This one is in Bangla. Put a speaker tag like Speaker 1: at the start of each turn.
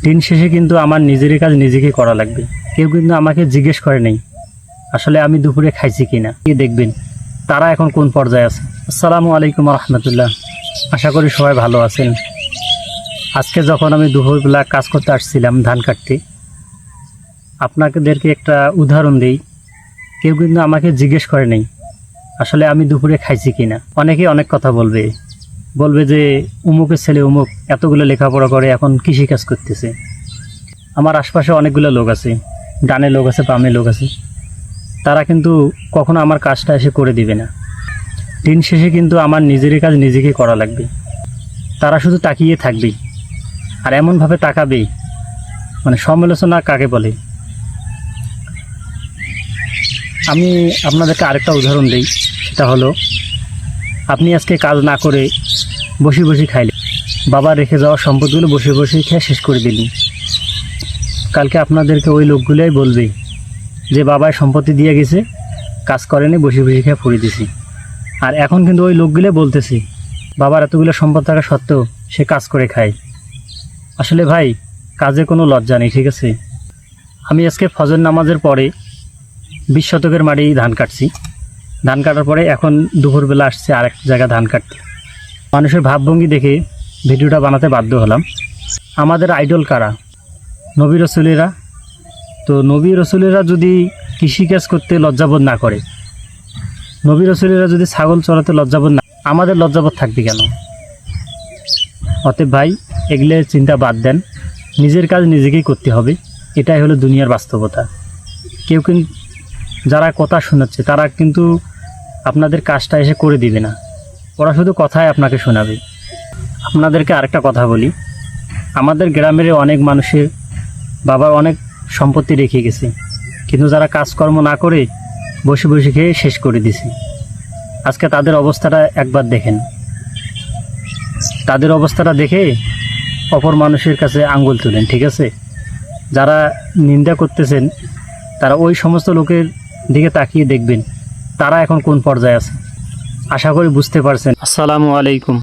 Speaker 1: দিন শেষে কিন্তু আমার নিজেরই কাজ নিজেকে করা লাগবে। কেউ কিন্তু আমাকে জিজ্ঞেস করে নাই আসলে আমি দুপুরে খাইছি কিনা। কি দেখবেন তারা এখন কোন পর্যায়ে আছে। আসসালামু আলাইকুম রহমতুল্লাহ। আশা করি সবাই ভালো আছেন। আজকে যখন আমি দুপুরবেলা কাজ করতে আসছিলাম ধান কাটতে, আপনাদেরকে একটা উদাহরণ দিই। কেউ কিন্তু আমাকে জিজ্ঞেস করে নাই আসলে আমি দুপুরে খাইছি কিনা। অনেকে অনেক কথা বলবে যে উমুকের ছেলে উমুক এতগুলো লেখাপড়া করে এখন কৃষিকাজ করতেছে। আমার আশপাশে অনেকগুলো লোক আছে, ডানে লোক আছে, বামে লোক আছে, তারা কিন্তু কখনো আমার কাজটা এসে করে দিবে না। দিন শেষে কিন্তু আমার নিজেরই কাজ নিজেকে করা লাগবে। তারা শুধু তাকিয়ে থাকবে, আর এমনভাবে তাকাবে মানে সমালোচনা কাকে বলে। আমি আপনাদেরকে আরেকটা উদাহরণ দিই, সেটা হলো আপনি আজকে কাজ না করে বসে বসে খাইলেন, বাবা রেখে যাওয়া সম্পদগুলো বসে বসে খেয়ে শেষ করে দিলেন। কালকে আপনাদেরকে ওই লোকগুলোই বলবে যে বাবায় সম্পত্তি দিয়ে গেছে, কাজ করেনি, বসে বসে খেয়ে ফুরিয়ে দিছি। আর এখন কিন্তু ওই লোকগুলো বলতেছে বাবার এতগুলো সম্পদ থাকা সত্ত্বেও সে কাজ করে খায়। আসলে ভাই, কাজে কোনো লজ্জা নেই, ঠিক আছে। আমি আজকে ফজর নামাজের পরে 20 শতকের মাটি ধান কাটছি। ধান কাটার পরে এখন দুপুরবেলা আসছে আরেক জায়গায় ধান কাটতে। মানুষের ভাবভঙ্গি দেখে ভিডিওটা বানাতে বাধ্য হলাম। আমাদের আইডল কারা? নবী রসুলেরা। তো নবী রসুলেরা যদি কৃষিকাজ করতে লজ্জাবোধ না করে, নবী রসুলেরা যদি ছাগল চড়াতে লজ্জাবোধ না, আমাদের লজ্জাবোধ থাকবে কেন? অতএব ভাই, এগুলো চিন্তা বাদ দেন, নিজের কাজ নিজেকেই করতে হবে। এটাই হলো দুনিয়ার বাস্তবতা। কেউ কিন্তু যারা কথা শোনাচ্ছে তারা কিন্তু আপনাদের কাজটা এসে করে দিবে না, ওরা শুধু কথায় আপনাকে শোনাবে। আপনাদেরকে আরেকটা কথা বলি, আমাদের গ্রামের অনেক মানুষের বাবার অনেক সম্পত্তি রেখে গেছে, কিন্তু যারা কাজকর্ম না করে বসে বসে খেয়ে শেষ করে দিছে। আজকে তাদের অবস্থাটা একবার দেখেন। তাদের অবস্থাটা দেখে অপর মানুষের কাছে আঙ্গুল তুলেন, ঠিক আছে। যারা নিন্দা করতেছেন তারা ওই সমস্ত লোকের দিকে তাকিয়ে দেখবেন তারা এখন কোন পর্যায়ে আছে। আশা করি বুঝতে পারছেন। আসসালামু আলাইকুম।